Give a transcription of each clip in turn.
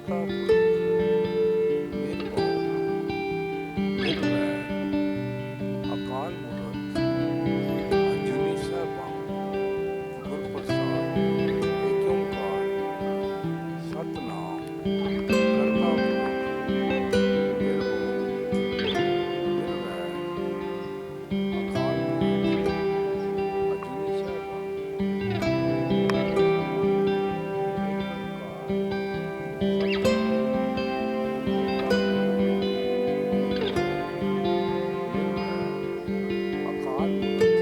ਕਰਤਾ ਪੁਰਖ ਨਿਰਭਉ ਨਿਰਵੈਰ ਅਕਾਲ ਮੂਰਤ ਅਜੂਨੀ ਸੈਭੰ ਗੁਰ ਪ੍ਰਸਾਦ ਏਕ ਓੰਕਾਰ ਸਤਿਨਾਮ ਕਰਤਾ ਪੁਰਖ ਨਿਰਭਉ ਨਿਰਵੈਰ ਅਕਾਲ ਮੂਰਤ ਅਜੂਨੀ ਸੈਭੰ ਗੁਰ ਪ੍ਰਸਾਦ ਏਕ ਓੰਕਾਰ ਸਤਿਨਾਮ ਕਰਤਾ ਪੁਰਖ ਨਿਰਭਉ ਨਿਰਵੈਰ ਅਕਾਲ ਮੂਰਤ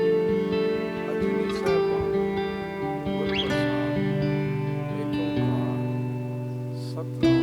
ਅਜੂਨੀ ਸੈਭੰ ਗੁਰ ਪ੍ਰਸਾਦ ਏਕ ਓੰਕਾਰ ਸਤਿਨਾਮ